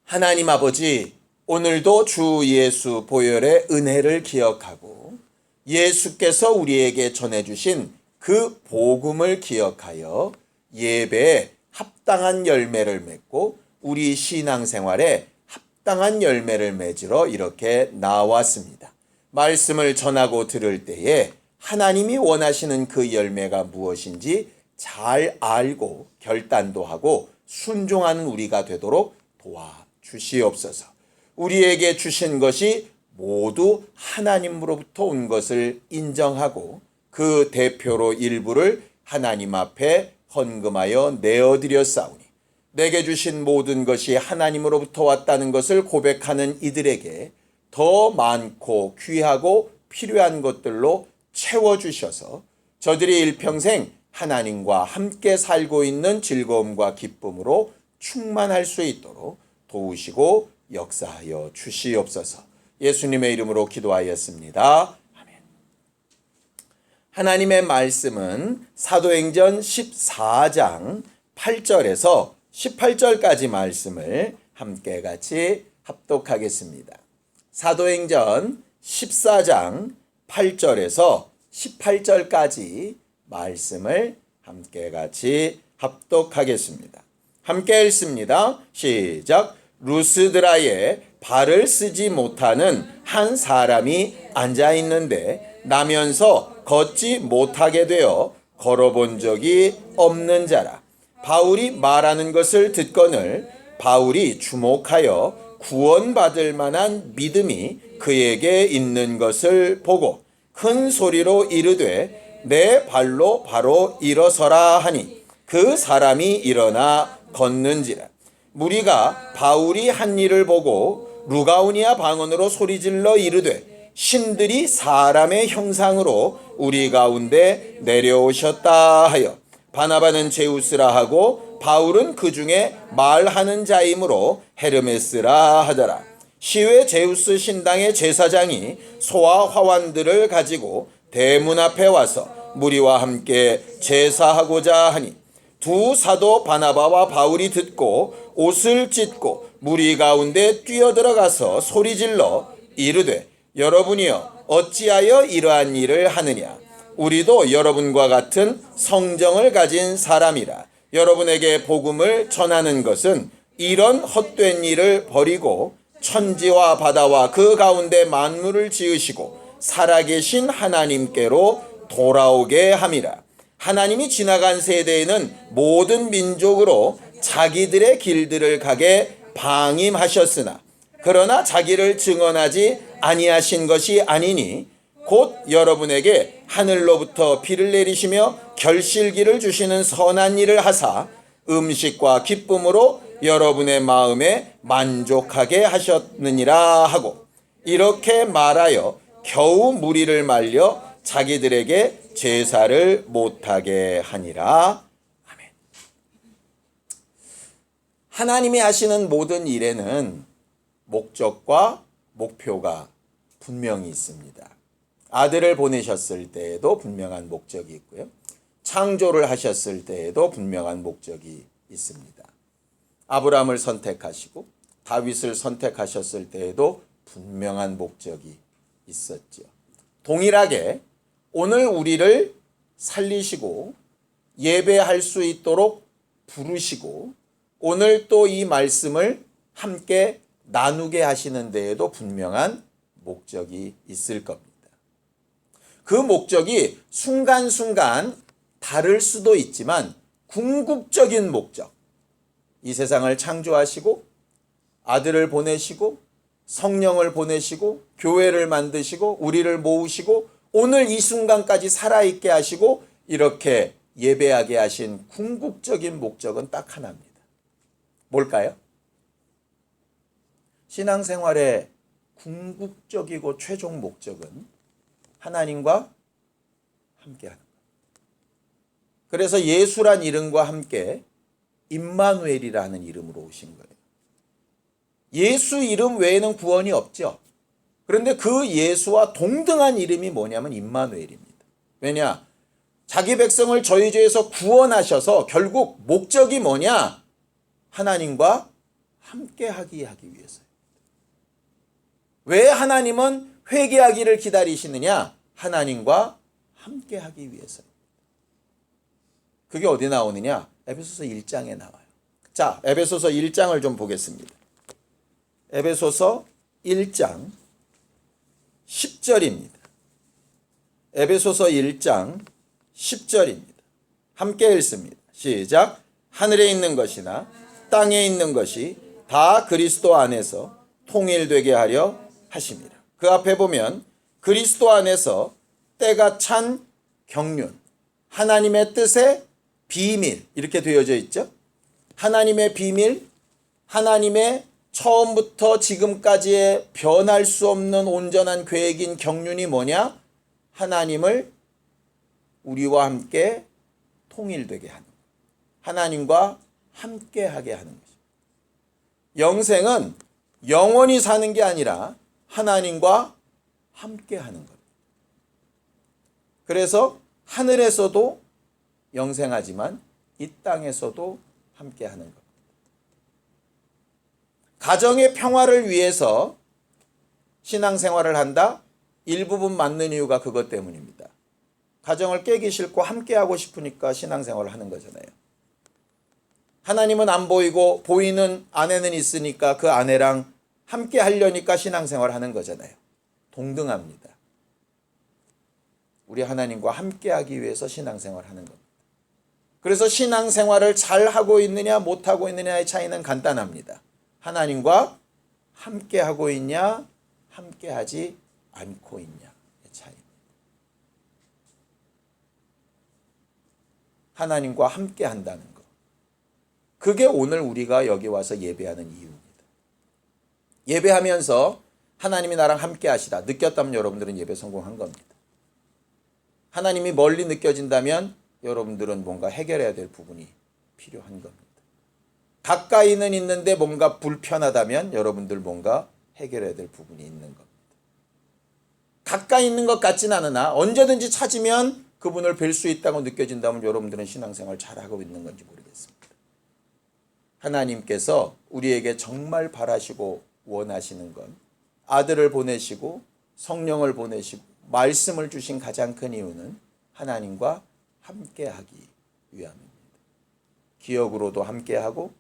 하나님 아버지, 오늘도 주 예수 보혈의 은혜를 기억하고 예수께서 우리에게 전해주신 그 복음을 기억하여 예배에 합당한 열매를 맺고 우리 신앙생활에 합당한 열매를 맺으러 이렇게 나왔습니다. 말씀을 전하고 들을 때에 하나님이 원하시는 그 열매가 무엇인지 잘 알고 결단도 하고 순종하는 우리가 되도록 도와주시옵소서. 우리에게 주신 것이 모두 하나님으로부터 온 것을 인정하고 그 대표로 일부를 하나님 앞에 헌금하여 내어드렸사오니 내게 주신 모든 것이 하나님으로부터 왔다는 것을 고백하는 이들에게 더 많고 귀하고 필요한 것들로 채워주셔서 저들이 일평생 하나님과 함께 살고 있는 즐거움과 기쁨으로 충만할 수 있도록 도우시고 역사하여 주시옵소서. 예수님의 이름으로 기도하였습니다. 아멘. 하나님의 말씀은 사도행전 14장 8절에서 18절까지 말씀을 함께 같이 합독하겠습니다. 사도행전 14장 8절에서 18절까지 말씀을 함께 같이 합독하겠습니다. 함께 읽습니다. 시작. 루스드라에 발을 쓰지 못하는 한 사람이 앉아 있는데 나면서 걷지 못하게 되어 걸어본 적이 없는 자라. 바울이 말하는 것을 듣거늘 바울이 주목하여 구원받을 만한 믿음이 그에게 있는 것을 보고 큰 소리로 이르되 내 발로 바로 일어서라 하니 그 사람이 일어나 걷는지라. 무리가 바울이 한 일을 보고 루가우니아 방언으로 소리질러 이르되 신들이 사람의 형상으로 우리 가운데 내려오셨다 하여 바나바는 제우스라 하고 바울은 그 중에 말하는 자이므로 헤르메스라 하더라. 시외 제우스 신당의 제사장이 소와 화환들을 가지고 대문 앞에 와서 무리와 함께 제사하고자 하니 두 사도 바나바와 바울이 듣고 옷을 찢고 무리 가운데 뛰어들어가서 소리질러 이르되 여러분이여 어찌하여 이러한 일을 하느냐. 우리도 여러분과 같은 성정을 가진 사람이라. 여러분에게 복음을 전하는 것은 이런 헛된 일을 버리고 천지와 바다와 그 가운데 만물을 지으시고 살아계신 하나님께로 돌아오게 함이라. 하나님이 지나간 세대에는 모든 민족으로 자기들의 길들을 가게 방임하셨으나 그러나 자기를 증언하지 아니하신 것이 아니니 곧 여러분에게 하늘로부터 비를 내리시며 결실기를 주시는 선한 일을 하사 음식과 기쁨으로 여러분의 마음에 만족하게 하셨느니라 하고 이렇게 말하여 겨우 무리를 말려 자기들에게 제사를 못하게 하니라. 아멘. 하나님이 하시는 모든 일에는 목적과 목표가 분명히 있습니다. 아들을 보내셨을 때에도 분명한 목적이 있고요. 창조를 하셨을 때에도 분명한 목적이 있습니다. 아브라함을 선택하시고 다윗을 선택하셨을 때에도 분명한 목적이 있었죠. 동일하게 오늘 우리를 살리시고 예배할 수 있도록 부르시고 오늘 또 이 말씀을 함께 나누게 하시는 데에도 분명한 목적이 있을 겁니다. 그 목적이 순간순간 다를 수도 있지만 궁극적인 목적, 이 세상을 창조하시고 아들을 보내시고 성령을 보내시고 교회를 만드시고 우리를 모으시고 오늘 이 순간까지 살아있게 하시고 이렇게 예배하게 하신 궁극적인 목적은 딱 하나입니다. 뭘까요? 신앙생활의 궁극적이고 최종 목적은 하나님과 함께하는 것. 그래서 예수란 이름과 함께 임마누엘이라는 이름으로 오신 거예요. 예수 이름 외에는 구원이 없죠. 그런데 그 예수와 동등한 이름이 뭐냐면 임마누엘입니다. 왜냐? 자기 백성을 저희 죄에서 구원하셔서 결국 목적이 뭐냐? 하나님과 함께하기 위해서요. 왜 하나님은 회개하기를 기다리시느냐? 하나님과 함께하기 위해서요. 그게 어디 나오느냐? 에베소서 1장에 나와요. 자, 에베소서 1장을 좀 보겠습니다. 에베소서 1장 10절입니다. 에베소서 1장 10절입니다. 함께 읽습니다. 시작. 하늘에 있는 것이나 땅에 있는 것이 다 그리스도 안에서 통일되게 하려 하심이라. 그 앞에 보면 그리스도 안에서 때가 찬 경륜, 하나님의 뜻의 비밀 이렇게 되어져 있죠. 하나님의 비밀, 하나님의 처음부터 지금까지의 변할 수 없는 온전한 계획인 경륜이 뭐냐? 하나님을 우리와 함께 통일되게 하는 것. 하나님과 함께하게 하는 것입니다. 영생은 영원히 사는 게 아니라 하나님과 함께하는 겁니다. 그래서 하늘에서도 영생하지만 이 땅에서도 함께하는 겁니다. 가정의 평화를 위해서 신앙생활을 한다? 일부분 맞는 이유가 그것 때문입니다. 가정을 깨기 싫고 함께하고 싶으니까 신앙생활을 하는 거잖아요. 하나님은 안 보이고 보이는 아내는 있으니까 그 아내랑 함께 하려니까 신앙생활을 하는 거잖아요. 동등합니다. 우리 하나님과 함께하기 위해서 신앙생활을 하는 겁니다. 그래서 신앙생활을 잘하고 있느냐 못하고 있느냐의 차이는 간단합니다. 하나님과 함께하고 있냐 함께하지 않고 있냐의 차이입니다. 하나님과 함께한다는 것. 그게 오늘 우리가 여기 와서 예배하는 이유입니다. 예배하면서 하나님이 나랑 함께 하시다 느꼈다면 여러분들은 예배 성공한 겁니다. 하나님이 멀리 느껴진다면 여러분들은 뭔가 해결해야 될 부분이 필요한 겁니다. 가까이는 있는데 뭔가 불편하다면 여러분들 뭔가 해결해야 될 부분이 있는 겁니다. 가까이 있는 것 같진 않으나 언제든지 찾으면 그분을 뵐 수 있다고 느껴진다면 여러분들은 신앙생활 잘하고 있는 건지 모르겠습니다. 하나님께서 우리에게 정말 바라시고 원하시는 건 아들을 보내시고 성령을 보내시고 말씀을 주신 가장 큰 이유는 하나님과 함께하기 위함입니다. 기억으로도 함께하고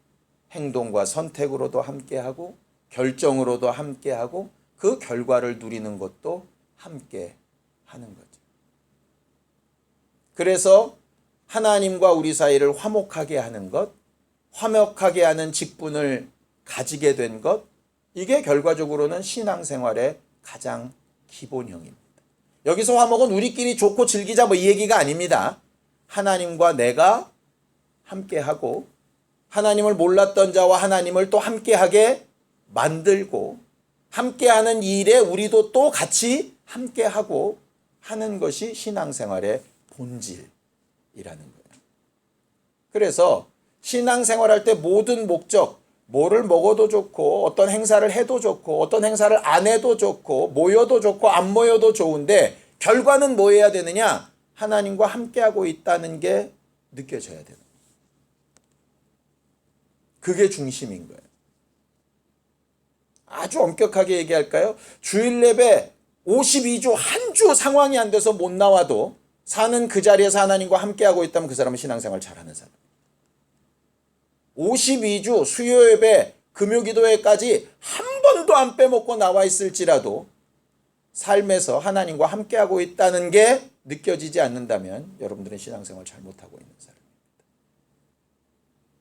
행동과 선택으로도 함께하고 결정으로도 함께하고 그 결과를 누리는 것도 함께하는 거죠. 그래서 하나님과 우리 사이를 화목하게 하는 것, 화목하게 하는 직분을 가지게 된 것, 이게 결과적으로는 신앙생활의 가장 기본형입니다. 여기서 화목은 우리끼리 좋고 즐기자 뭐 이 얘기가 아닙니다. 하나님과 내가 함께하고 하나님을 몰랐던 자와 하나님을 또 함께하게 만들고 함께하는 일에 우리도 또 같이 함께하고 하는 것이 신앙생활의 본질이라는 거예요. 그래서 신앙생활할 때 모든 목적, 뭐를 먹어도 좋고 어떤 행사를 해도 좋고 어떤 행사를 안 해도 좋고 모여도 좋고 안 모여도 좋은데 결과는 뭐 해야 되느냐? 하나님과 함께하고 있다는 게 느껴져야 되는 거예요. 그게 중심인 거예요. 아주 엄격하게 얘기할까요? 주일 예배 52주 한 주 상황이 안 돼서 못 나와도 사는 그 자리에서 하나님과 함께하고 있다면 그 사람은 신앙생활 잘하는 사람. 52주 수요 예배, 금요 기도회까지 한 번도 안 빼먹고 나와 있을지라도 삶에서 하나님과 함께하고 있다는 게 느껴지지 않는다면 여러분들은 신앙생활 잘못하고 있는 사람입니다.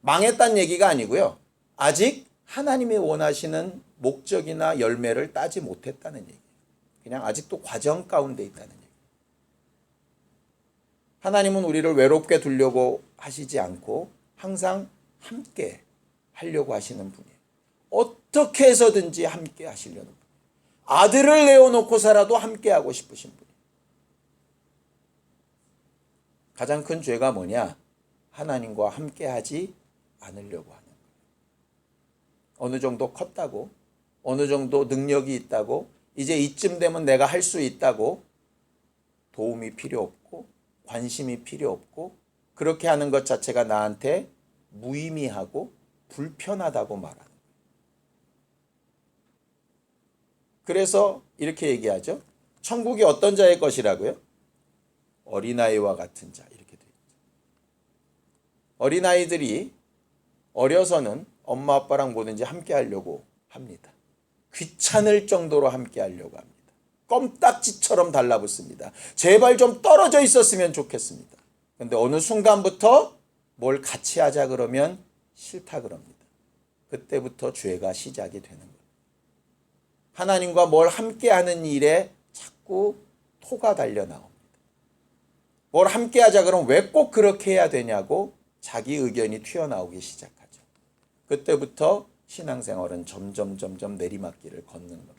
망했다는 얘기가 아니고요. 아직 하나님이 원하시는 목적이나 열매를 따지 못했다는 얘기예요. 그냥 아직도 과정 가운데 있다는 얘기예요. 하나님은 우리를 외롭게 두려고 하시지 않고 항상 함께 하려고 하시는 분이에요. 어떻게 해서든지 함께 하시려는 분이에요. 아들을 내어놓고서라도 함께 하고 싶으신 분이에요. 가장 큰 죄가 뭐냐? 하나님과 함께 하지 않으려고 하는 거예요. 어느 정도 컸다고, 어느 정도 능력이 있다고, 이제 이쯤 되면 내가 할 수 있다고 도움이 필요 없고 관심이 필요 없고 그렇게 하는 것 자체가 나한테 무의미하고 불편하다고 말하는 거예요. 그래서 이렇게 얘기하죠. 천국이 어떤 자의 것이라고요? 어린아이와 같은 자, 이렇게 되어 있죠. 어린아이들이 어려서는 엄마 아빠랑 뭐든지 함께 하려고 합니다. 귀찮을 정도로 함께 하려고 합니다. 껌딱지처럼 달라붙습니다. 제발 좀 떨어져 있었으면 좋겠습니다. 근데 어느 순간부터 뭘 같이 하자 그러면 싫다 그럽니다. 그때부터 죄가 시작이 되는 거예요. 하나님과 뭘 함께 하는 일에 자꾸 토가 달려 나옵니다. 뭘 함께 하자 그러면 왜 꼭 그렇게 해야 되냐고 자기 의견이 튀어나오기 시작하죠. 그때부터 신앙생활은 점점 내리막길을 걷는 겁니다.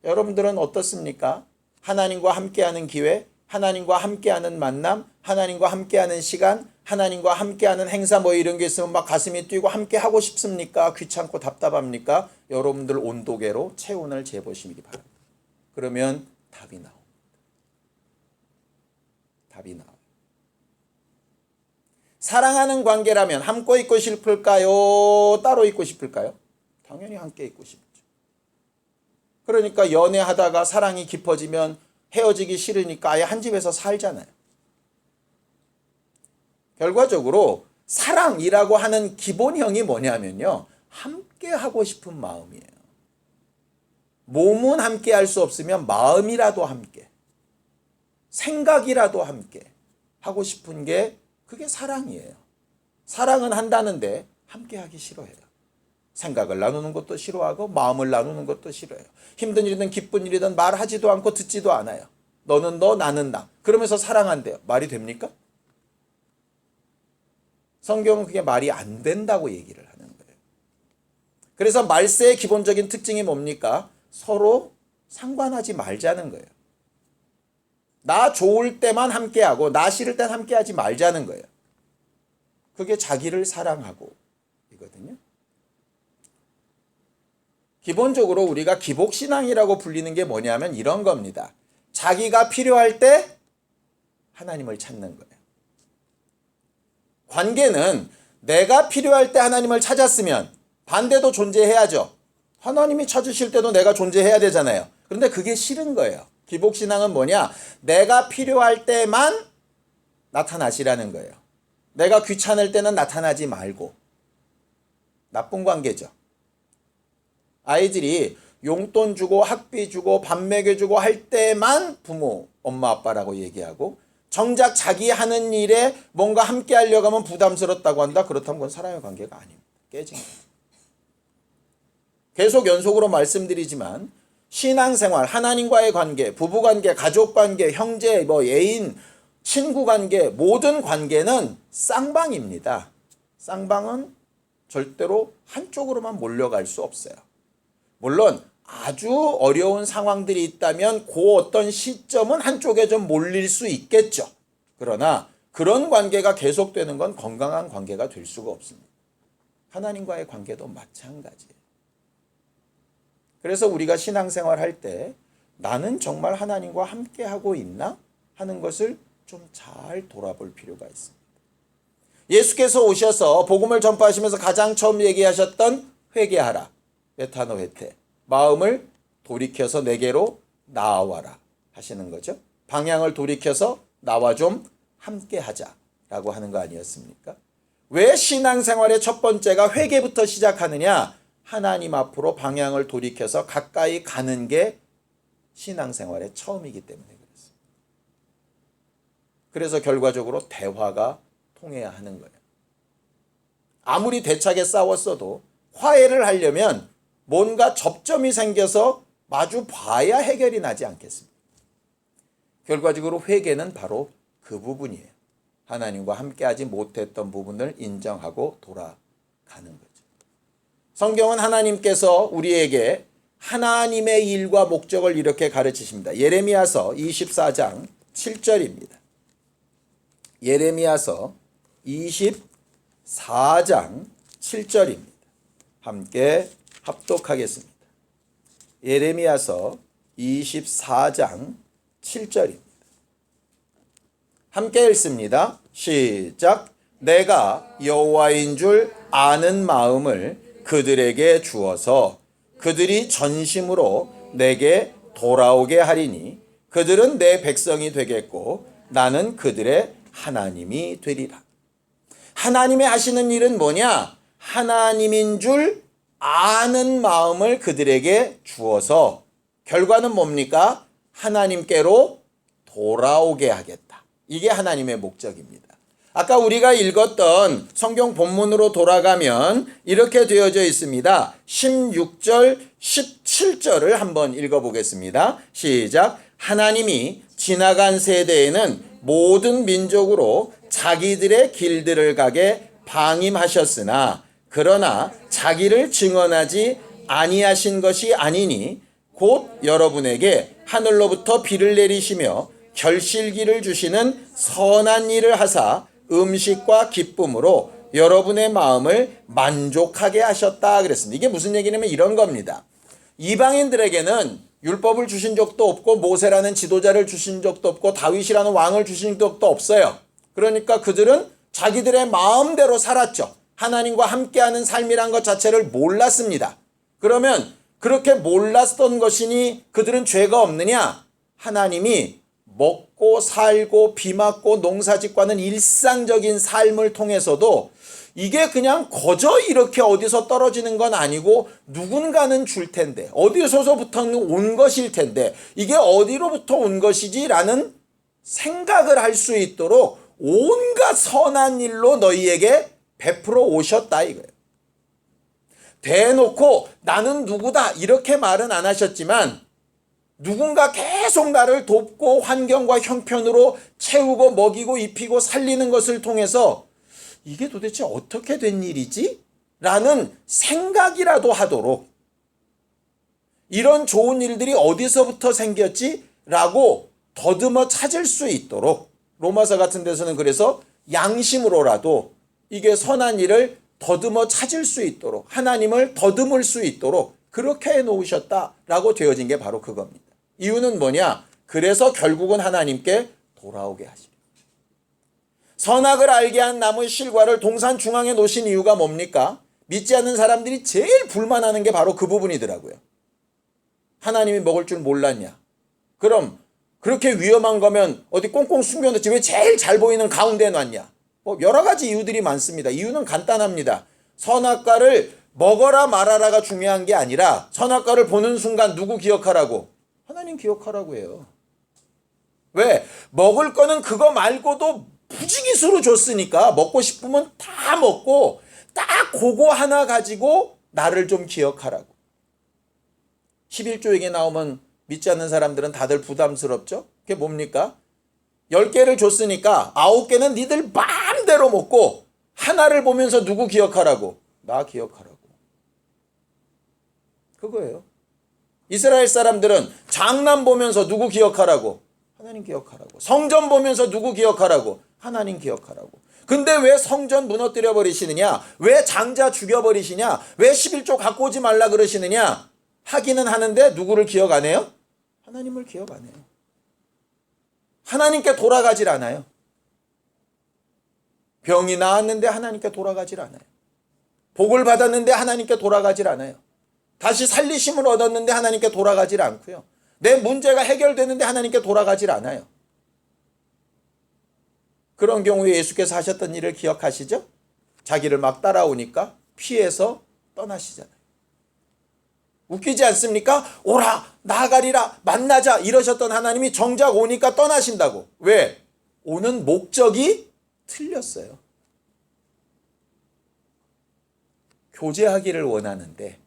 여러분들은 어떻습니까? 하나님과 함께하는 기회, 하나님과 함께하는 만남, 하나님과 함께하는 시간, 하나님과 함께하는 행사 뭐 이런 게 있으면 막 가슴이 뛰고 함께 하고 싶습니까? 귀찮고 답답합니까? 여러분들 온도계로 체온을 재보시기 바랍니다. 그러면 답이 나옵니다. 답이 나와요. 사랑하는 관계라면 함께 있고 싶을까요? 따로 있고 싶을까요? 당연히 함께 있고 싶죠. 그러니까 연애하다가 사랑이 깊어지면 헤어지기 싫으니까 아예 한 집에서 살잖아요. 결과적으로 사랑이라고 하는 기본형이 뭐냐면요. 함께 하고 싶은 마음이에요. 몸은 함께 할 수 없으면 마음이라도 함께, 생각이라도 함께 하고 싶은 게 그게 사랑이에요. 사랑은 한다는데 함께 하기 싫어해요. 생각을 나누는 것도 싫어하고 마음을 나누는 것도 싫어해요. 힘든 일이든 기쁜 일이든 말하지도 않고 듣지도 않아요. 너는 너, 나는 나. 그러면서 사랑한대요. 말이 됩니까? 성경은 그게 말이 안 된다고 얘기를 하는 거예요. 그래서 말세의 기본적인 특징이 뭡니까? 서로 상관하지 말자는 거예요. 나 좋을 때만 함께하고 나 싫을 땐 함께하지 말자는 거예요. 그게 자기를 사랑하고 이거든요. 기본적으로 우리가 기복신앙이라고 불리는 게 뭐냐면 이런 겁니다. 자기가 필요할 때 하나님을 찾는 거예요. 관계는 내가 필요할 때 하나님을 찾았으면 반대도 존재해야죠. 하나님이 찾으실 때도 내가 존재해야 되잖아요. 그런데 그게 싫은 거예요. 기복신앙은 뭐냐? 내가 필요할 때만 나타나시라는 거예요. 내가 귀찮을 때는 나타나지 말고. 나쁜 관계죠. 아이들이 용돈 주고 학비 주고 밥 먹여주고 할 때만 부모, 엄마, 아빠라고 얘기하고 정작 자기 하는 일에 뭔가 함께 하려고 하면 부담스럽다고 한다? 그렇다면 그건 사랑의 관계가 아닙니다. 깨진 거예요. 계속 연속으로 말씀드리지만 신앙생활, 하나님과의 관계, 부부관계, 가족관계, 형제, 애인, 친구관계 모든 관계는 쌍방입니다. 쌍방은 절대로 한쪽으로만 몰려갈 수 없어요. 물론 아주 어려운 상황들이 있다면 그 어떤 시점은 한쪽에 좀 몰릴 수 있겠죠. 그러나 그런 관계가 계속되는 건 건강한 관계가 될 수가 없습니다. 하나님과의 관계도 마찬가지예요. 그래서 우리가 신앙생활 할 때 나는 정말 하나님과 함께 하고 있나 하는 것을 좀 잘 돌아볼 필요가 있습니다. 예수께서 오셔서 복음을 전파하시면서 가장 처음 얘기하셨던 회개하라. 메타노 회태. 마음을 돌이켜서 내게로 나아와라 하시는 거죠. 방향을 돌이켜서 나와 좀 함께 하자라고 하는 거 아니었습니까? 왜 신앙생활의 첫 번째가 회개부터 시작하느냐? 하나님 앞으로 방향을 돌이켜서 가까이 가는 게 신앙생활의 처음이기 때문에 그렇습니다. 그래서 결과적으로 대화가 통해야 하는 거예요. 아무리 대차게 싸웠어도 화해를 하려면 뭔가 접점이 생겨서 마주 봐야 해결이 나지 않겠습니까? 결과적으로 회개는 바로 그 부분이에요. 하나님과 함께하지 못했던 부분을 인정하고 돌아가는 거죠. 성경은 하나님께서 우리에게 하나님의 일과 목적을 이렇게 가르치십니다. 예레미야서 24장 7절입니다. 예레미야서 24장 7절입니다. 함께 합독하겠습니다. 예레미야서 24장 7절입니다. 함께 읽습니다. 시작. 내가 여호와인 줄 아는 마음을 그들에게 주어서 그들이 전심으로 내게 돌아오게 하리니 그들은 내 백성이 되겠고 나는 그들의 하나님이 되리라. 하나님의 하시는 일은 뭐냐? 하나님인 줄 아는 마음을 그들에게 주어서 결과는 뭡니까? 하나님께로 돌아오게 하겠다. 이게 하나님의 목적입니다. 아까 우리가 읽었던 성경 본문으로 돌아가면 이렇게 되어져 있습니다. 16절, 17절을 한번 읽어보겠습니다. 시작. 하나님이 지나간 세대에는 모든 민족으로 자기들의 길들을 가게 방임하셨으나 그러나 자기를 증언하지 아니하신 것이 아니니 곧 여러분에게 하늘로부터 비를 내리시며 결실기를 주시는 선한 일을 하사 음식과 기쁨으로 여러분의 마음을 만족하게 하셨다 그랬습니다. 이게 무슨 얘기냐면 이런 겁니다. 이방인들에게는 율법을 주신 적도 없고 모세라는 지도자를 주신 적도 없고 다윗이라는 왕을 주신 적도 없어요. 그러니까 그들은 자기들의 마음대로 살았죠. 하나님과 함께하는 삶이란 것 자체를 몰랐습니다. 그러면 그렇게 몰랐던 것이니 그들은 죄가 없느냐? 하나님이 먹고 살고 비 맞고 농사짓고하는 일상적인 삶을 통해서도 이게 그냥 거저 이렇게 어디서 떨어지는 건 아니고 누군가는 줄 텐데 어디서부터 온 것일 텐데 이게 어디로부터 온 것이지 라는 생각을 할 수 있도록 온갖 선한 일로 너희에게 베풀어 오셨다 이거예요. 대놓고 나는 누구다 이렇게 말은 안 하셨지만 누군가 계속 나를 돕고 환경과 형편으로 채우고 먹이고 입히고 살리는 것을 통해서 이게 도대체 어떻게 된 일이지? 라는 생각이라도 하도록 이런 좋은 일들이 어디서부터 생겼지? 라고 더듬어 찾을 수 있도록 로마서 같은 데서는 그래서 양심으로라도 이게 선한 일을 더듬어 찾을 수 있도록 하나님을 더듬을 수 있도록 그렇게 해놓으셨다라고 되어진 게 바로 그겁니다. 이유는 뭐냐? 그래서 결국은 하나님께 돌아오게 하시려. 선악을 알게 한 나무의 실과를 동산 중앙에 놓으신 이유가 뭡니까? 믿지 않는 사람들이 제일 불만하는 게 바로 그 부분이더라고요. 하나님이 먹을 줄 몰랐냐? 그럼 그렇게 위험한 거면 어디 꽁꽁 숨겨놓지 왜 제일 잘 보이는 가운데에 놨냐? 뭐 여러 가지 이유들이 많습니다. 이유는 간단합니다. 선악과를 먹어라 말아라가 중요한 게 아니라 선악과를 보는 순간 누구 기억하라고? 하나님 기억하라고 해요. 왜? 먹을 거는 그거 말고도 부지기수로 줬으니까 먹고 싶으면 다 먹고 딱 그거 하나 가지고 나를 좀 기억하라고. 11조에게 나오면 믿지 않는 사람들은 다들 부담스럽죠? 그게 뭡니까? 10개를 줬으니까 9개는 니들 마음대로 먹고 하나를 보면서 누구 기억하라고? 나 기억하라고. 그거예요. 이스라엘 사람들은 장난 보면서 누구 기억하라고? 하나님 기억하라고. 성전 보면서 누구 기억하라고? 하나님 기억하라고. 근데 왜 성전 무너뜨려 버리시느냐? 왜 장자 죽여 버리시냐? 왜 11조 갖고 오지 말라 그러시느냐? 하기는 하는데 누구를 기억 안 해요? 하나님을 기억 안 해요. 하나님께 돌아가질 않아요. 병이 나았는데 하나님께 돌아가질 않아요. 복을 받았는데 하나님께 돌아가질 않아요. 다시 살리심을 얻었는데 하나님께 돌아가질 않고요. 내 문제가 해결되는데 하나님께 돌아가질 않아요. 그런 경우에 예수께서 하셨던 일을 기억하시죠? 자기를 막 따라오니까 피해서 떠나시잖아요. 웃기지 않습니까? 오라 나가리라 만나자 이러셨던 하나님이 정작 오니까 떠나신다고. 왜? 오는 목적이 틀렸어요. 교제하기를 원하는데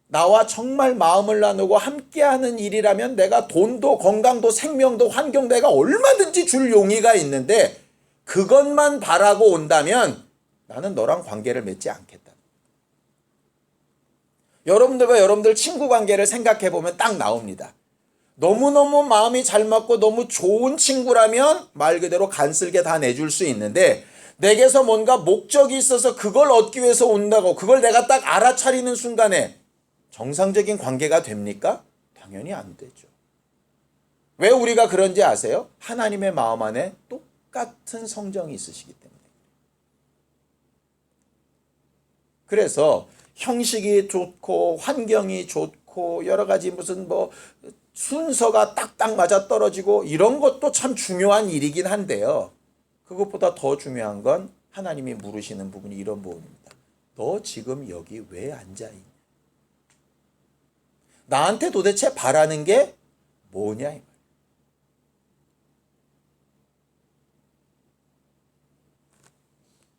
나와 정말 마음을 나누고 함께하는 일이라면 내가 돈도 건강도 생명도 환경도 내가 얼마든지 줄 용의가 있는데 그것만 바라고 온다면 나는 너랑 관계를 맺지 않겠다. 여러분들과 여러분들 친구 관계를 생각해 보면 딱 나옵니다. 너무너무 마음이 잘 맞고 너무 좋은 친구라면 말 그대로 간슬게 다 내줄 수 있는데 내게서 뭔가 목적이 있어서 그걸 얻기 위해서 온다고 그걸 내가 딱 알아차리는 순간에 정상적인 관계가 됩니까? 당연히 안 되죠. 왜 우리가 그런지 아세요? 하나님의 마음 안에 똑같은 성정이 있으시기 때문에. 그래서 형식이 좋고 환경이 좋고 좋고 여러 가지 무슨 뭐 순서가 딱딱 맞아 떨어지고 이런 것도 참 중요한 일이긴 한데요. 그것보다 더 중요한 건 하나님이 물으시는 부분이 이런 부분입니다. 너 지금 여기 왜 앉아있냐? 나한테 도대체 바라는 게 뭐냐? 이 말.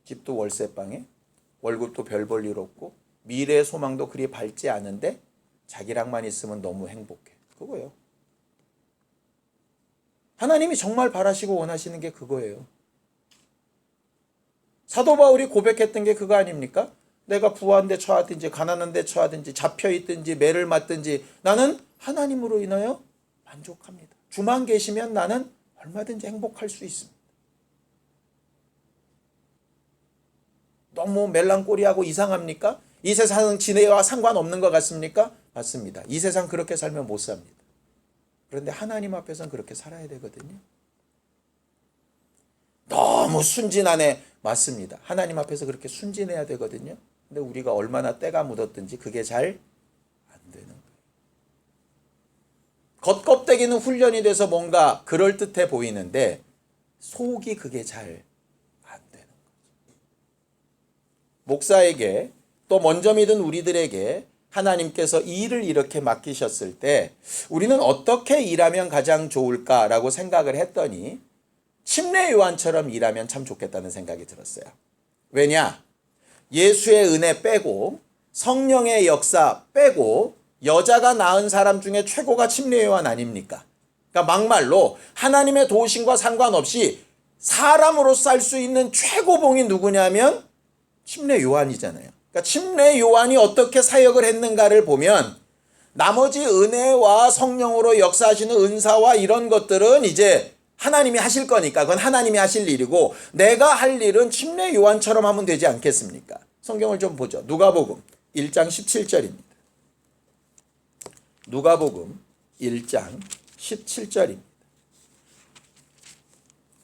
집도 월세방에 월급도 별 볼 일 없고 미래의 소망도 그리 밝지 않은데 자기랑만 있으면 너무 행복해. 그거예요. 하나님이 정말 바라시고 원하시는 게 그거예요. 사도 바울이 고백했던 게 그거 아닙니까? 내가 부한 데 처하든지 가난한 데 처하든지 잡혀있든지 매를 맞든지 나는 하나님으로 인하여 만족합니다. 주만 계시면 나는 얼마든지 행복할 수 있습니다. 너무 멜랑꼬리하고 이상합니까? 이 세상은 지혜와 상관없는 것 같습니까? 맞습니다. 이 세상 그렇게 살면 못 삽니다. 그런데 하나님 앞에서는 그렇게 살아야 되거든요. 너무 순진하네. 맞습니다. 하나님 앞에서 그렇게 순진해야 되거든요. 근데 우리가 얼마나 때가 묻었든지 그게 잘 안 되는 거예요. 겉껍데기는 훈련이 돼서 뭔가 그럴듯해 보이는데 속이 그게 잘 안 되는 거죠. 목사에게 또 먼저 믿은 우리들에게 하나님께서 일을 이렇게 맡기셨을 때 우리는 어떻게 일하면 가장 좋을까라고 생각을 했더니 침례 요한처럼 일하면 참 좋겠다는 생각이 들었어요. 왜냐? 예수의 은혜 빼고 성령의 역사 빼고 여자가 낳은 사람 중에 최고가 침례 요한 아닙니까? 그러니까 막말로 하나님의 도우심과 상관없이 사람으로 살 수 있는 최고봉이 누구냐면 침례 요한이잖아요. 그러니까 침례 요한이 어떻게 사역을 했는가를 보면 나머지 은혜와 성령으로 역사하시는 은사와 이런 것들은 이제 하나님이 하실 거니까 그건 하나님이 하실 일이고 내가 할 일은 침례 요한처럼 하면 되지 않겠습니까? 성경을 좀 보죠. 누가복음 1장 17절입니다. 누가복음 1장 17절입니다.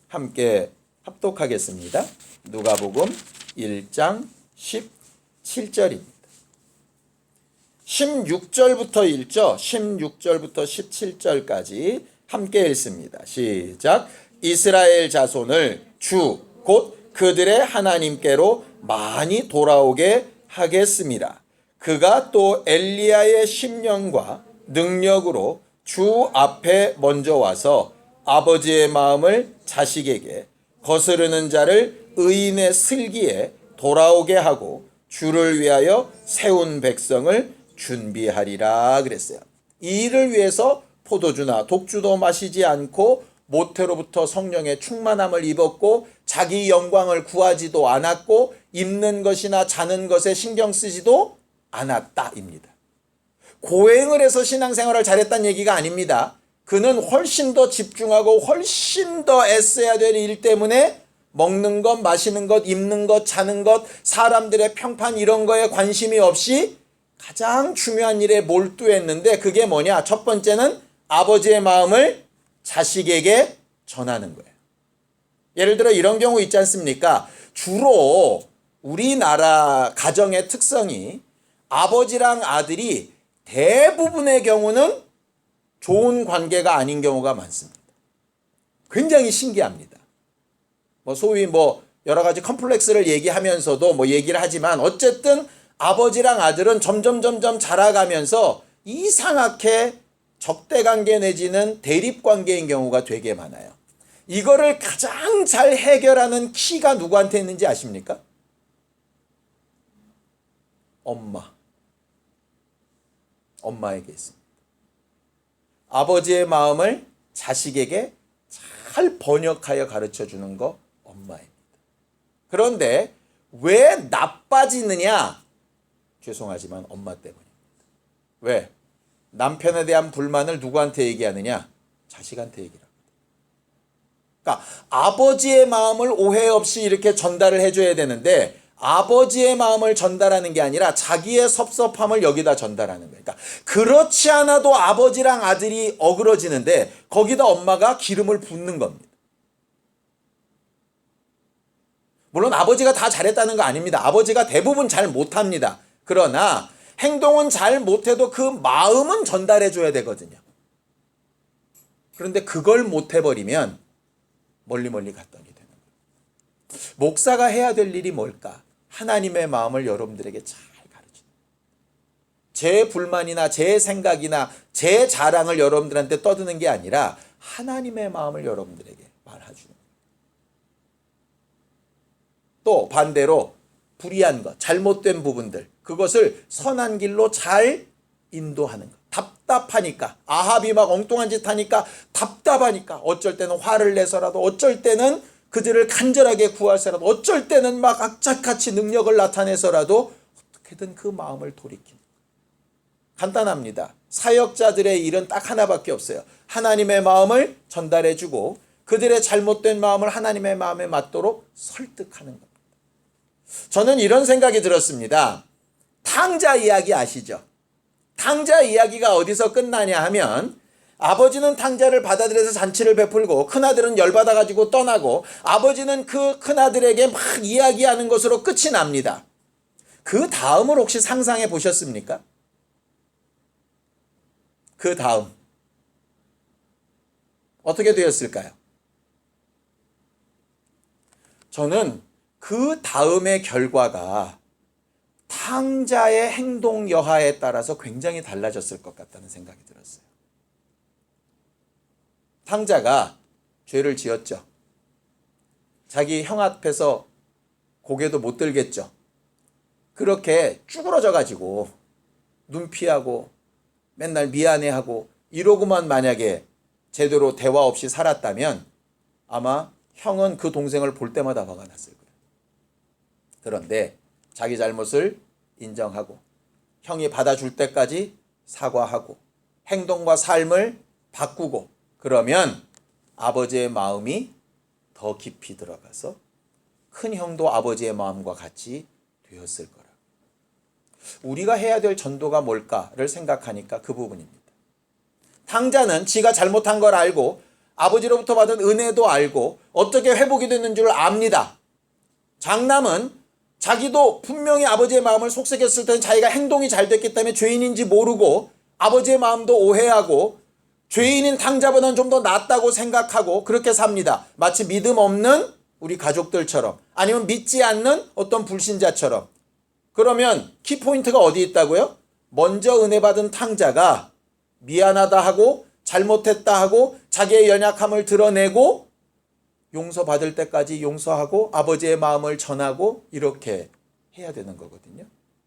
함께 합독하겠습니다. 누가복음 1장 17절입니다. 16절부터 읽죠. 16절부터 17절까지 함께 읽습니다. 시작. 이스라엘 자손을 주 곧 그들의 하나님께로 많이 돌아오게 하겠습니다. 그가 또 엘리야의 심령과 능력으로 주 앞에 먼저 와서 아버지의 마음을 자식에게 거스르는 자를 의인의 슬기에 돌아오게 하고 주를 위하여 세운 백성을 준비하리라 그랬어요. 이 일을 위해서 포도주나 독주도 마시지 않고 모태로부터 성령의 충만함을 입었고 자기 영광을 구하지도 않았고 입는 것이나 자는 것에 신경 쓰지도 않았다입니다. 고행을 해서 신앙생활을 잘했다는 얘기가 아닙니다. 그는 훨씬 더 집중하고 훨씬 더 애써야 될 일 때문에 먹는 것, 마시는 것, 입는 것, 자는 것, 사람들의 평판 이런 거에 관심이 없이 가장 중요한 일에 몰두했는데 그게 뭐냐? 첫 번째는 아버지의 마음을 자식에게 전하는 거예요. 예를 들어 이런 경우 있지 않습니까? 주로 우리나라 가정의 특성이 아버지랑 아들이 대부분의 경우는 좋은 관계가 아닌 경우가 많습니다. 굉장히 신기합니다. 소위 여러 가지 컴플렉스를 얘기하면서도 얘기를 하지만 어쨌든 아버지랑 아들은 점점 자라가면서 이상하게 적대관계 내지는 대립관계인 경우가 되게 많아요. 이거를 가장 잘 해결하는 키가 누구한테 있는지 아십니까? 엄마에게 있습니다. 아버지의 마음을 자식에게 잘 번역하여 가르쳐주는 거 엄마입니다. 그런데 왜 나빠지느냐? 죄송하지만 엄마 때문입니다. 왜? 남편에 대한 불만을 누구한테 얘기하느냐? 자식한테 얘기를 합니다. 그러니까 아버지의 마음을 오해 없이 이렇게 전달을 해줘야 되는데 아버지의 마음을 전달하는 게 아니라 자기의 섭섭함을 여기다 전달하는 거예요. 그러니까 그렇지 않아도 아버지랑 아들이 어그러지는데 거기다 엄마가 기름을 붓는 겁니다. 물론 아버지가 다 잘했다는 거 아닙니다. 아버지가 대부분 잘 못합니다. 그러나 행동은 잘 못해도 그 마음은 전달해 줘야 되거든요. 그런데 그걸 못 해버리면 멀리 갔던 게 되는 거예요. 목사가 해야 될 일이 뭘까? 하나님의 마음을 여러분들에게 잘 가르치는 거예요. 제 불만이나 제 생각이나 제 자랑을 여러분들한테 떠드는 게 아니라 하나님의 마음을 여러분들에게 말해주는 거예요. 또 반대로 불의한 것, 잘못된 부분들, 그것을 선한 길로 잘 인도하는 것. 답답하니까, 아합이 막 엉뚱한 짓 하니까 답답하니까, 어쩔 때는 화를 내서라도, 어쩔 때는 그들을 간절하게 구하서라도, 어쩔 때는 막 악착같이 능력을 나타내서라도 어떻게든 그 마음을 돌이키는. 간단합니다. 사역자들의 일은 딱 하나밖에 없어요. 하나님의 마음을 전달해주고 그들의 잘못된 마음을 하나님의 마음에 맞도록 설득하는 겁니다. 저는 이런 생각이 들었습니다. 탕자 이야기 아시죠? 탕자 이야기가 어디서 끝나냐 하면 아버지는 탕자를 받아들여서 잔치를 베풀고 큰아들은 열받아가지고 떠나고 아버지는 그 큰아들에게 막 이야기하는 것으로 끝이 납니다. 그 다음을 혹시 상상해 보셨습니까? 그 다음 어떻게 되었을까요? 저는 그 다음의 결과가 탕자의 행동 여하에 따라서 굉장히 달라졌을 것 같다는 생각이 들었어요. 탕자가 죄를 지었죠. 자기 형 앞에서 고개도 못 들겠죠. 그렇게 쭈그러져 가지고 눈 피하고 맨날 미안해하고 이러고만 만약에 제대로 대화 없이 살았다면 아마 형은 그 동생을 볼 때마다 화가 났을 거예요. 그런데 자기 잘못을 인정하고 형이 받아줄 때까지 사과하고 행동과 삶을 바꾸고 그러면 아버지의 마음이 더 깊이 들어가서 큰 형도 아버지의 마음과 같이 되었을 거라. 우리가 해야 될 전도가 뭘까를 생각하니까 그 부분입니다. 탕자는 지가 잘못한 걸 알고 아버지로부터 받은 은혜도 알고 어떻게 회복이 됐는 줄 압니다. 장남은 자기도 분명히 아버지의 마음을 속삭였을 때는 자기가 행동이 잘 됐기 때문에 죄인인지 모르고 아버지의 마음도 오해하고 죄인인 탕자보다는 좀 더 낫다고 생각하고 그렇게 삽니다. 마치 믿음 없는 우리 가족들처럼 아니면 믿지 않는 어떤 불신자처럼. 그러면 키포인트가 어디 있다고요? 먼저 은혜 받은 탕자가 미안하다 하고 잘못했다 하고 자기의 연약함을 드러내고 용서받을 때까지 용서하고 아버지의 마음을 전하고 이렇게 해야 되는 거거든요.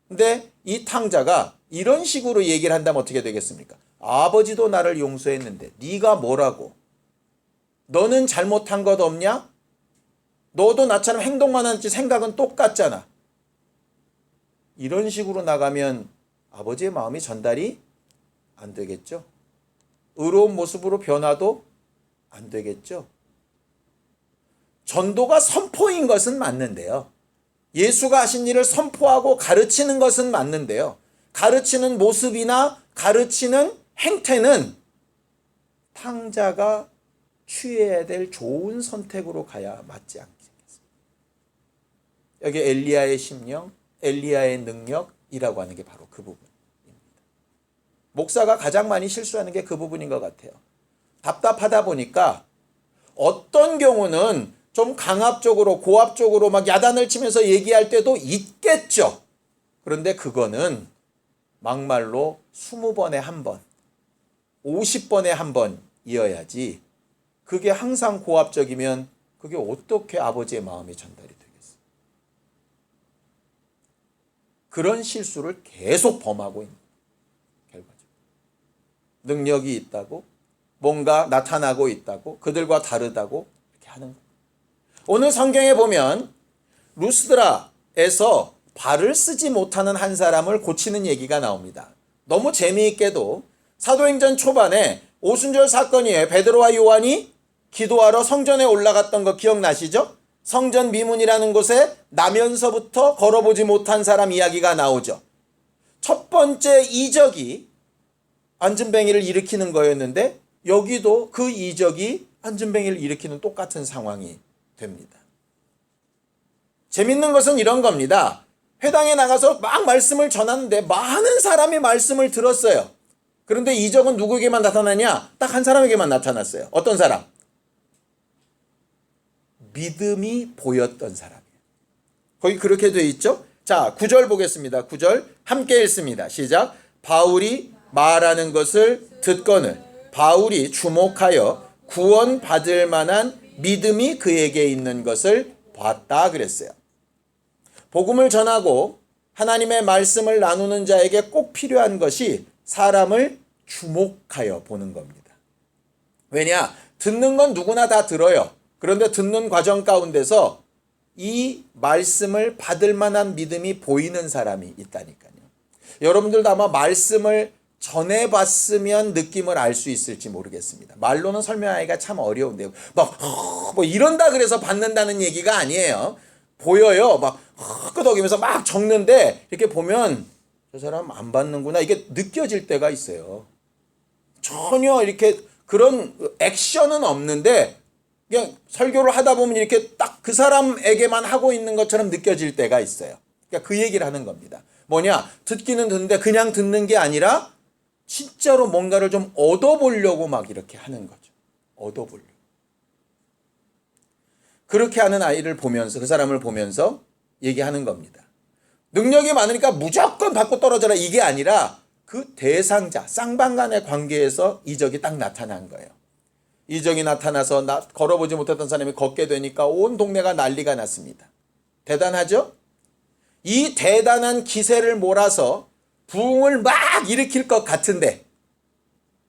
근데 이 탕자가 이런 식으로 얘기를 한다면 어떻게 되겠습니까? 아버지도 나를 용서했는데 네가 뭐라고? 너는 잘못한 것 없냐? 너도 나처럼 행동만 하지 생각은 똑같잖아. 이런 식으로 나가면 아버지의 마음이 전달이 안 되겠죠. 의로운 모습으로 변화도 안 되겠죠. 전도가 선포인 것은 맞는데요. 예수가 하신 일을 선포하고 가르치는 것은 맞는데요. 가르치는 모습이나 가르치는 행태는 탕자가 취해야 될 좋은 선택으로 가야 맞지 않겠습니까? 여기 엘리야의 심령, 엘리야의 능력이라고 하는 게 바로 그 부분입니다. 목사가 가장 많이 실수하는 게 그 부분인 것 같아요. 답답하다 보니까 어떤 경우는 좀 강압적으로 고압적으로 막 야단을 치면서 얘기할 때도 있겠죠. 그런데 그거는 막말로 20번에 한 번, 50번에 한 번이어야지 그게 항상 고압적이면 그게 어떻게 아버지의 마음이 전달이 되겠어요. 그런 실수를 계속 범하고 있는 결과죠. 능력이 있다고 뭔가 나타나고 있다고 그들과 다르다고 이렇게 하는 거예요. 오늘 성경에 보면 루스드라에서 발을 쓰지 못하는 한 사람을 고치는 얘기가 나옵니다. 너무 재미있게도 사도행전 초반에 오순절 사건이에요. 베드로와 요한이 기도하러 성전에 올라갔던 거 기억나시죠? 성전 미문이라는 곳에 나면서부터 걸어보지 못한 사람 이야기가 나오죠. 첫 번째 이적이 안진뱅이를 일으키는 거였는데 여기도 그 이적이 안진뱅이를 일으키는 똑같은 상황이 됩니다. 재밌는 것은 이런 겁니다. 회당에 나가서 막 말씀을 전하는데 많은 사람이 말씀을 들었어요. 그런데 이적은 누구에게만 나타나냐? 딱 한 사람에게만 나타났어요. 어떤 사람? 믿음이 보였던 사람이에요. 거기 그렇게 돼 있죠? 자, 9절 보겠습니다. 9절 함께 읽습니다. 시작. 바울이 말하는 것을 듣거늘 바울이 주목하여 구원받을 만한 믿음이 그에게 있는 것을 봤다 그랬어요. 복음을 전하고 하나님의 말씀을 나누는 자에게 꼭 필요한 것이 사람을 주목하여 보는 겁니다. 왜냐? 듣는 건 누구나 다 들어요. 그런데 듣는 과정 가운데서 이 말씀을 받을 만한 믿음이 보이는 사람이 있다니까요. 여러분들도 아마 말씀을 전해봤으면 느낌을 알 수 있을지 모르겠습니다. 말로는 설명하기가 참 어려운데요. 뭐 이런다 그래서 받는다는 얘기가 아니에요. 보여요. 막 끄덕이면서 막 적는데 이렇게 보면 저 사람 안 받는구나 이게 느껴질 때가 있어요. 전혀 이렇게 그런 액션은 없는데 그냥 설교를 하다 보면 이렇게 딱 그 사람에게만 하고 있는 것처럼 느껴질 때가 있어요. 그러니까 그 얘기를 하는 겁니다. 뭐냐? 듣기는 듣는데 그냥 듣는 게 아니라 진짜로 뭔가를 좀 얻어보려고 막 이렇게 하는 거죠. 얻어보려고. 그렇게 하는 아이를 보면서 그 사람을 보면서 얘기하는 겁니다. 능력이 많으니까 무조건 받고 떨어져라 이게 아니라 그 대상자 쌍방간의 관계에서 이적이 딱 나타난 거예요. 이적이 나타나서 걸어보지 못했던 사람이 걷게 되니까 온 동네가 난리가 났습니다. 대단하죠? 이 대단한 기세를 몰아서 부흥을 막 일으킬 것 같은데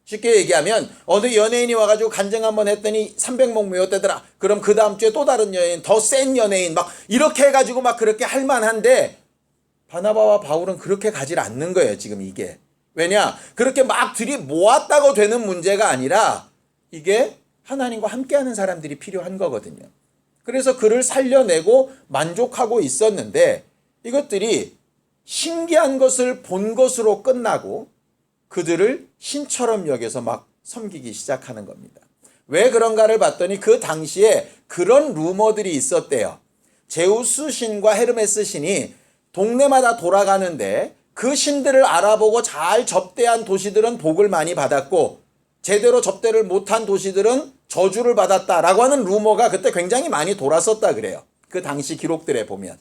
쉽게 얘기하면 어느 연예인이 와가지고 간증 한번 했더니 300명 모였대더라. 그럼 그 다음 주에 또 다른 연예인 더 센 연예인 막 이렇게 해가지고 막 그렇게 할 만한데 바나바와 바울은 그렇게 가지 않는 거예요. 지금 이게. 왜냐? 그렇게 막 들이 모았다고 되는 문제가 아니라 이게 하나님과 함께하는 사람들이 필요한 거거든요. 그래서 그를 살려내고 만족하고 있었는데 이것들이 신기한 것을 본 것으로 끝나고 그들을 신처럼 여겨서 막 섬기기 시작하는 겁니다. 왜 그런가를 봤더니 그 당시에 그런 루머들이 있었대요. 제우스 신과 헤르메스 신이 동네마다 돌아가는데 그 신들을 알아보고 잘 접대한 도시들은 복을 많이 받았고 제대로 접대를 못한 도시들은 저주를 받았다라고 하는 루머가 그때 굉장히 많이 돌았었다 그래요. 그 당시 기록들에 보면.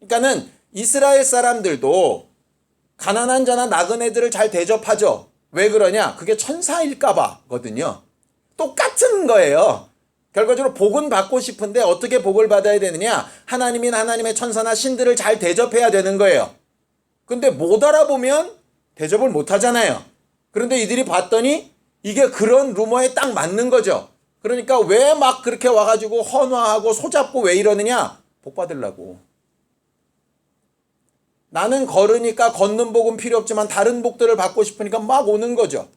그러니까는 이스라엘 사람들도 가난한 자나 나그네들을 잘 대접하죠. 왜 그러냐? 그게 천사일까 봐거든요. 똑같은 거예요. 결과적으로 복은 받고 싶은데 어떻게 복을 받아야 되느냐? 하나님인 하나님의 천사나 신들을 잘 대접해야 되는 거예요. 근데 못 알아보면 대접을 못 하잖아요. 그런데 이들이 봤더니 이게 그런 루머에 딱 맞는 거죠. 그러니까 왜 막 그렇게 와가지고 헌화하고 소잡고 왜 이러느냐? 복 받으려고. 나는 걸으니까 걷는 복은 필요 없지만 다른 복들을 받고 싶으니까 막 오는 거죠.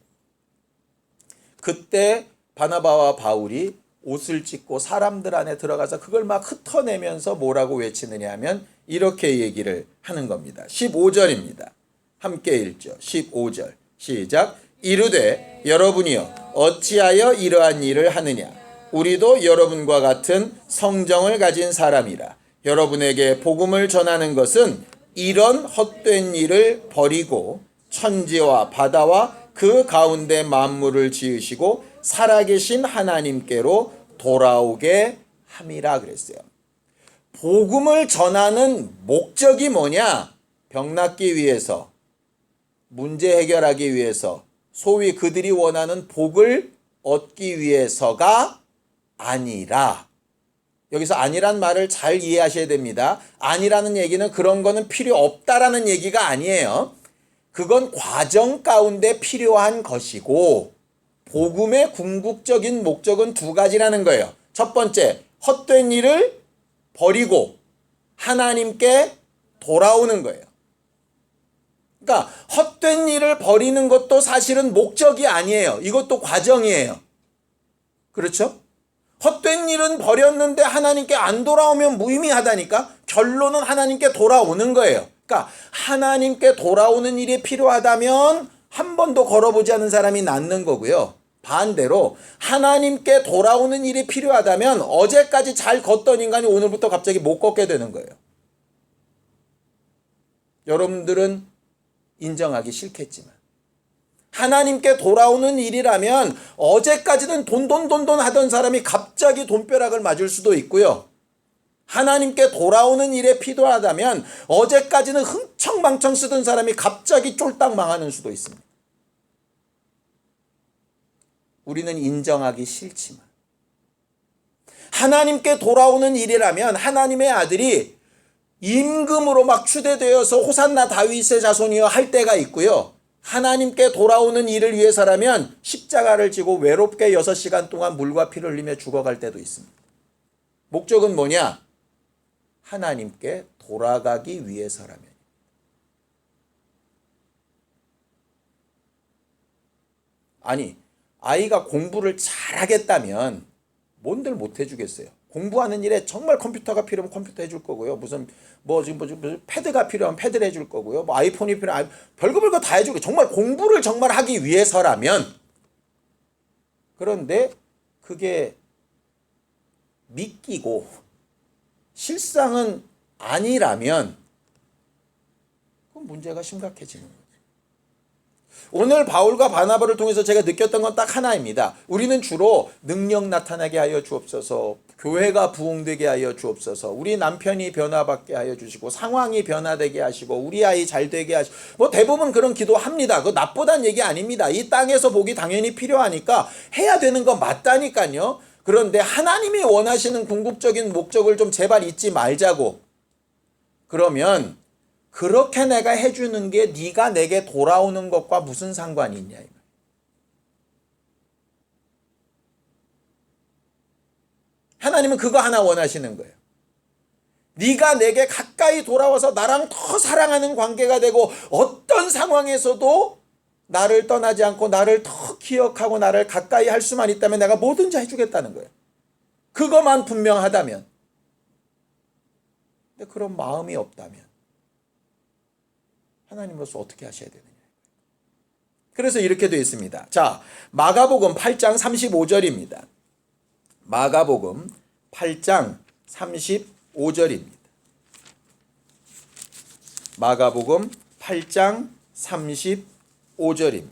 그때 바나바와 바울이 옷을 찢고 사람들 안에 들어가서 그걸 막 흩어내면서 뭐라고 외치느냐 하면 이렇게 얘기를 하는 겁니다. 15절입니다. 함께 읽죠. 15절. 시작. 이르되 여러분이여 어찌하여 이러한 일을 하느냐 우리도 여러분과 같은 성정을 가진 사람이라 여러분에게 복음을 전하는 것은 이런 헛된 일을 버리고 천지와 바다와 그 가운데 만물을 지으시고 살아계신 하나님께로 돌아오게 함이라 그랬어요. 복음을 전하는 목적이 뭐냐? 병 낫기 위해서 문제 해결하기 위해서 소위 그들이 원하는 복을 얻기 위해서가 아니라 여기서 아니란 말을 잘 이해하셔야 됩니다. 아니라는 얘기는 그런 거는 필요 없다라는 얘기가 아니에요. 그건 과정 가운데 필요한 것이고 복음의 궁극적인 목적은 두 가지라는 거예요. 첫 번째, 헛된 일을 버리고 하나님께 돌아오는 거예요. 그러니까 헛된 일을 버리는 것도 사실은 목적이 아니에요. 이것도 과정이에요. 그렇죠? 헛된 일은 버렸는데 하나님께 안 돌아오면 무의미하다니까. 결론은 하나님께 돌아오는 거예요. 그러니까 하나님께 돌아오는 일이 필요하다면 한 번도 걸어보지 않은 사람이 낫는 거고요. 반대로 하나님께 돌아오는 일이 필요하다면 어제까지 잘 걷던 인간이 오늘부터 갑자기 못 걷게 되는 거예요. 여러분들은 인정하기 싫겠지만 하나님께 돌아오는 일이라면 어제까지는 돈 하던 사람이 갑자기 돈벼락을 맞을 수도 있고요. 하나님께 돌아오는 일에 필요하다면 어제까지는 흥청망청 쓰던 사람이 갑자기 쫄딱 망하는 수도 있습니다. 우리는 인정하기 싫지만 하나님께 돌아오는 일이라면 하나님의 아들이 임금으로 막 추대되어서 호산나 다윗의 자손이여 할 때가 있고요. 하나님께 돌아오는 일을 위해서라면 십자가를 지고 외롭게 6시간 동안 물과 피를 흘리며 죽어갈 때도 있습니다. 목적은 뭐냐? 하나님께 돌아가기 위해서라면. 아니, 아이가 공부를 잘하겠다면 뭔들 못 해주겠어요. 공부하는 일에 정말 컴퓨터가 필요하면 컴퓨터 해줄 거고요. 무슨 패드가 필요하면 패드를 해줄 거고요. 뭐 아이폰이 필요하면 별거 다 해주고 정말 공부를 정말 하기 위해서라면. 그런데 그게 믿기고 실상은 아니라면 그건 문제가 심각해지는 거예요. 오늘 바울과 바나바를 통해서 제가 느꼈던 건 딱 하나입니다. 우리는 주로 능력 나타나게 하여 주옵소서, 교회가 부흥되게 하여 주옵소서, 우리 남편이 변화받게 하여 주시고 상황이 변화되게 하시고 우리 아이 잘 되게 하시고 뭐 대부분 그런 기도합니다. 그거 나쁘다는 얘기 아닙니다. 이 땅에서 복이 당연히 필요하니까 해야 되는 건 맞다니까요. 그런데 하나님이 원하시는 궁극적인 목적을 좀 제발 잊지 말자고. 그러면 그렇게 내가 해주는 게 네가 내게 돌아오는 것과 무슨 상관이 있냐. 하나님은 그거 하나 원하시는 거예요. 네가 내게 가까이 돌아와서 나랑 더 사랑하는 관계가 되고 어떤 상황에서도 나를 떠나지 않고 나를 더 기억하고 나를 가까이 할 수만 있다면 내가 뭐든지 해주겠다는 거예요. 그것만 분명하다면. 근데 그런 마음이 없다면 하나님으로서 어떻게 하셔야 되느냐. 그래서 이렇게 되어 있습니다. 자, 마가복음 8장 35절입니다. 마가복음 8장 35절입니다. 마가복음 8장 35절입니다.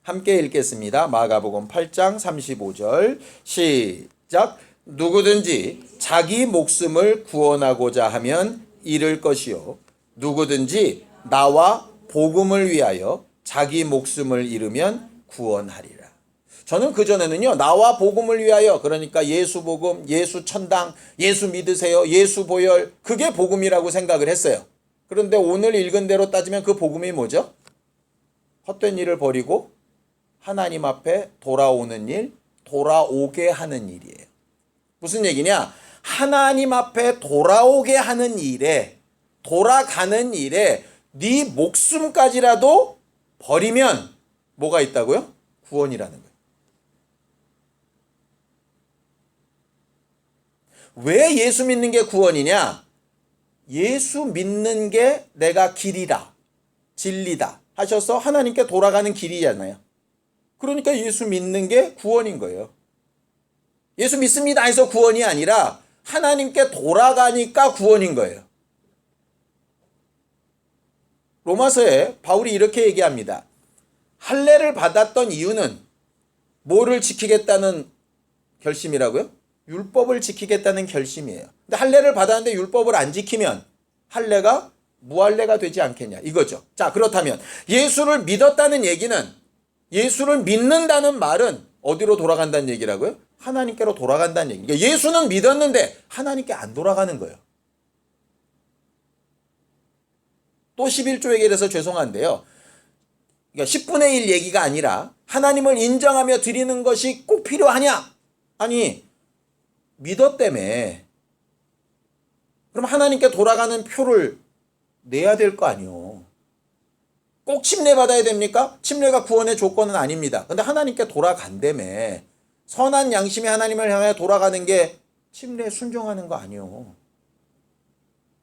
함께 읽겠습니다. 마가복음 8장 35절 시작. 누구든지 자기 목숨을 구원하고자 하면 잃을 것이요 누구든지 나와 복음을 위하여 자기 목숨을 잃으면 구원하리라. 저는 그전에는요, 나와 복음을 위하여, 그러니까 예수 복음, 예수 천당, 예수 믿으세요, 예수 보혈, 그게 복음이라고 생각을 했어요. 그런데 오늘 읽은 대로 따지면 그 복음이 뭐죠? 헛된 일을 버리고 하나님 앞에 돌아오는 일, 돌아오게 하는 일이에요. 무슨 얘기냐? 하나님 앞에 돌아오게 하는 일에, 돌아가는 일에 네 목숨까지라도 버리면 뭐가 있다고요? 구원이라는 거예요. 왜 예수 믿는 게 구원이냐? 예수 믿는 게 내가 길이다, 진리다 하셔서 하나님께 돌아가는 길이잖아요. 그러니까 예수 믿는 게 구원인 거예요. 예수 믿습니다 해서 구원이 아니라 하나님께 돌아가니까 구원인 거예요. 로마서에 바울이 이렇게 얘기합니다. 할례를 받았던 이유는 뭐를 지키겠다는 결심이라고요? 율법을 지키겠다는 결심이에요. 근데 할례를 받았는데 율법을 안 지키면 할례가 무할례가 되지 않겠냐 이거죠. 자, 그렇다면 예수를 믿었다는 얘기는, 예수를 믿는다는 말은 어디로 돌아간다는 얘기라고요? 하나님께로 돌아간다는 얘기. 그러니까 예수는 믿었는데 하나님께 안 돌아가는 거예요. 또 11조에게 대해서 죄송한데요. 그러니까 10분의 1 얘기가 아니라 하나님을 인정하며 드리는 것이 꼭 필요하냐? 아니, 믿었다며. 그럼 하나님께 돌아가는 표를 내야 될 거 아니요. 꼭 침례 받아야 됩니까? 침례가 구원의 조건은 아닙니다. 근데 하나님께 돌아간다며. 선한 양심이 하나님을 향해 돌아가는 게 침례에 순종하는 거 아니요.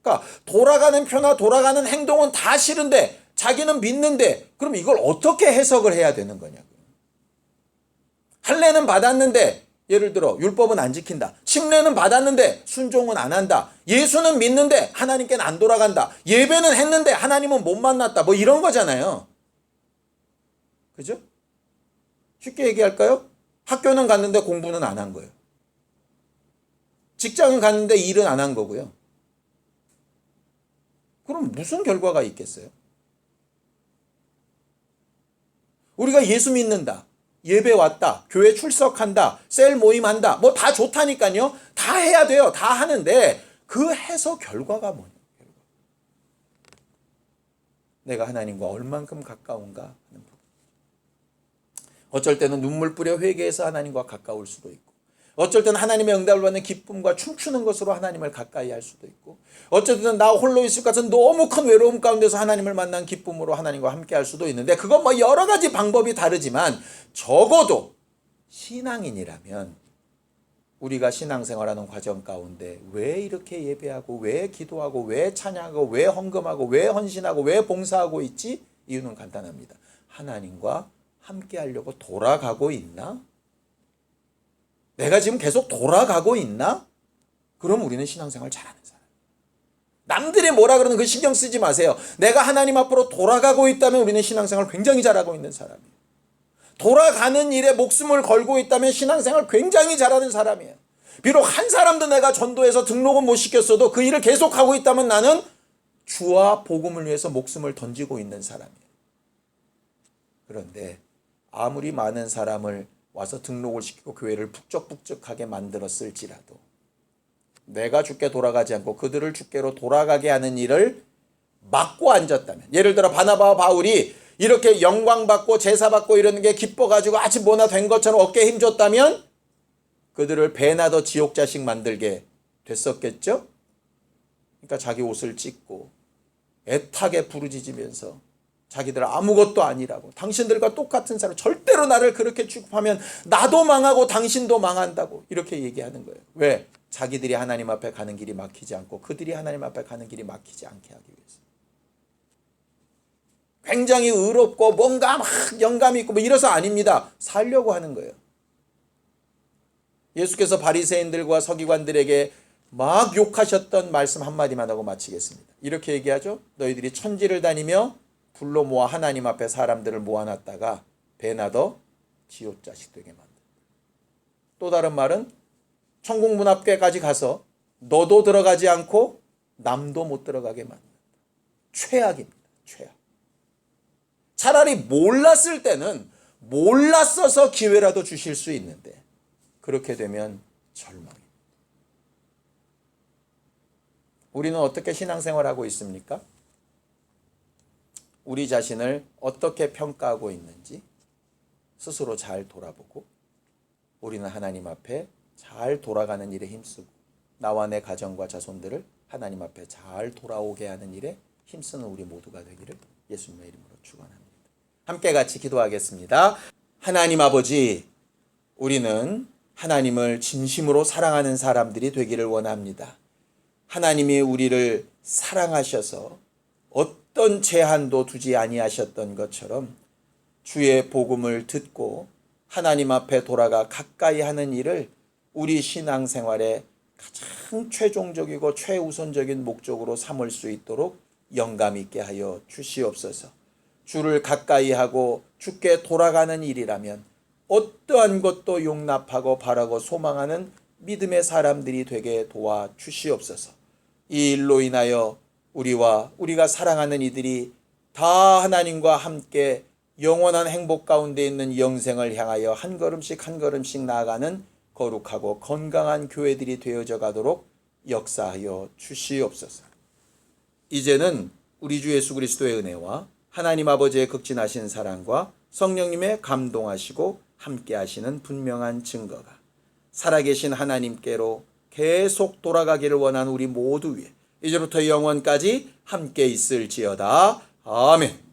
그러니까 돌아가는 표나 돌아가는 행동은 다 싫은데 자기는 믿는데 그럼 이걸 어떻게 해석을 해야 되는 거냐고요. 할례는 받았는데 예를 들어 율법은 안 지킨다. 침례는 받았는데 순종은 안 한다. 예수는 믿는데 하나님께는 안 돌아간다. 예배는 했는데 하나님은 못 만났다. 뭐 이런 거잖아요. 그죠? 쉽게 얘기할까요? 학교는 갔는데 공부는 안 한 거예요. 직장은 갔는데 일은 안 한 거고요. 그럼 무슨 결과가 있겠어요? 우리가 예수 믿는다. 예배 왔다. 교회 출석한다. 셀 모임한다. 뭐 다 좋다니까요. 다 해야 돼요. 다 하는데 그 해서 결과가 뭐냐. 내가 하나님과 얼만큼 가까운가 하는 부분. 어쩔 때는 눈물 뿌려 회개해서 하나님과 가까울 수도 있고, 어쩔 때는 하나님의 응답을 받는 기쁨과 춤추는 것으로 하나님을 가까이 할 수도 있고, 어쩔 때는 나 홀로 있을 것 같은 너무 큰 외로움 가운데서 하나님을 만난 기쁨으로 하나님과 함께 할 수도 있는데, 그건 뭐 여러 가지 방법이 다르지만 적어도 신앙인이라면 우리가 신앙생활하는 과정 가운데 왜 이렇게 예배하고 왜 기도하고 왜 찬양하고 왜 헌금하고 왜 헌신하고 왜 봉사하고 있지? 이유는 간단합니다. 하나님과 함께 하려고 돌아가고 있나? 내가 지금 계속 돌아가고 있나? 그럼 우리는 신앙생활 잘하는 사람. 남들이 뭐라 그러는 그 신경 쓰지 마세요. 내가 하나님 앞으로 돌아가고 있다면 우리는 신앙생활 굉장히 잘하고 있는 사람이에요. 돌아가는 일에 목숨을 걸고 있다면 신앙생활 굉장히 잘하는 사람이에요. 비록 한 사람도 내가 전도해서 등록은 못 시켰어도 그 일을 계속하고 있다면 나는 주와 복음을 위해서 목숨을 던지고 있는 사람이에요. 그런데 아무리 많은 사람을 와서 등록을 시키고 교회를 북적북적하게 만들었을지라도 내가 주께 돌아가지 않고 그들을 주께로 돌아가게 하는 일을 막고 앉았다면, 예를 들어 바나바와 바울이 이렇게 영광받고 제사받고 이러는 게 기뻐가지고 아직 뭐나 된 것처럼 어깨에 힘줬다면 그들을 배나 더 지옥자식 만들게 됐었겠죠? 그러니까 자기 옷을 찢고 애타게 부르짖으면서 자기들 아무것도 아니라고, 당신들과 똑같은 사람, 절대로 나를 그렇게 취급하면 나도 망하고 당신도 망한다고 이렇게 얘기하는 거예요. 왜? 자기들이 하나님 앞에 가는 길이 막히지 않고 그들이 하나님 앞에 가는 길이 막히지 않게 하기 위해서. 굉장히 의롭고 뭔가 막 영감이 있고 뭐 이래서 아닙니다. 살려고 하는 거예요. 예수께서 바리새인들과 서기관들에게 막 욕하셨던 말씀 한마디만 하고 마치겠습니다. 이렇게 얘기하죠. 너희들이 천지를 다니며 불러 모아 하나님 앞에 사람들을 모아놨다가 배나 더 지옥자식 되게 만든다. 또 다른 말은 천국 문 앞에까지 가서 너도 들어가지 않고 남도 못 들어가게 만든다. 최악입니다. 최악. 차라리 몰랐을 때는 몰랐어서 기회라도 주실 수 있는데 그렇게 되면 절망입니다. 우리는 어떻게 신앙생활하고 있습니까? 우리 자신을 어떻게 평가하고 있는지 스스로 잘 돌아보고 우리는 하나님 앞에 잘 돌아가는 일에 힘쓰고 나와 내 가정과 자손들을 하나님 앞에 잘 돌아오게 하는 일에 힘쓰는 우리 모두가 되기를 예수님의 이름으로 축원합니다. 함께 같이 기도하겠습니다. 하나님 아버지, 우리는 하나님을 진심으로 사랑하는 사람들이 되기를 원합니다. 하나님이 우리를 사랑하셔서 어떤 제한도 두지 아니하셨던 것처럼 주의 복음을 듣고 하나님 앞에 돌아가 가까이 하는 일을 우리 신앙생활의 가장 최종적이고 최우선적인 목적으로 삼을 수 있도록 영감 있게 하여 주시옵소서. 주를 가까이 하고 주께 돌아가는 일이라면 어떠한 것도 용납하고 바라고 소망하는 믿음의 사람들이 되게 도와 주시옵소서. 이 일로 인하여 우리와 우리가 사랑하는 이들이 다 하나님과 함께 영원한 행복 가운데 있는 영생을 향하여 한 걸음씩 한 걸음씩 나아가는 거룩하고 건강한 교회들이 되어져 가도록 역사하여 주시옵소서. 이제는 우리 주 예수 그리스도의 은혜와 하나님 아버지의 극진하신 사랑과 성령님의 감동하시고 함께 하시는 분명한 증거가 살아계신 하나님께로 계속 돌아가기를 원하는 우리 모두 위에 이제부터 영원까지 함께 있을지어다. 아멘.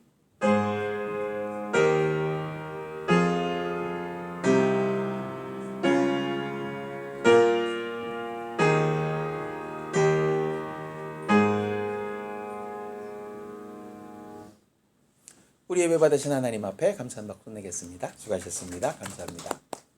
우리 예배 받으신 하나님 앞에 감사한 박수 내겠습니다. 수고하셨습니다. 감사합니다.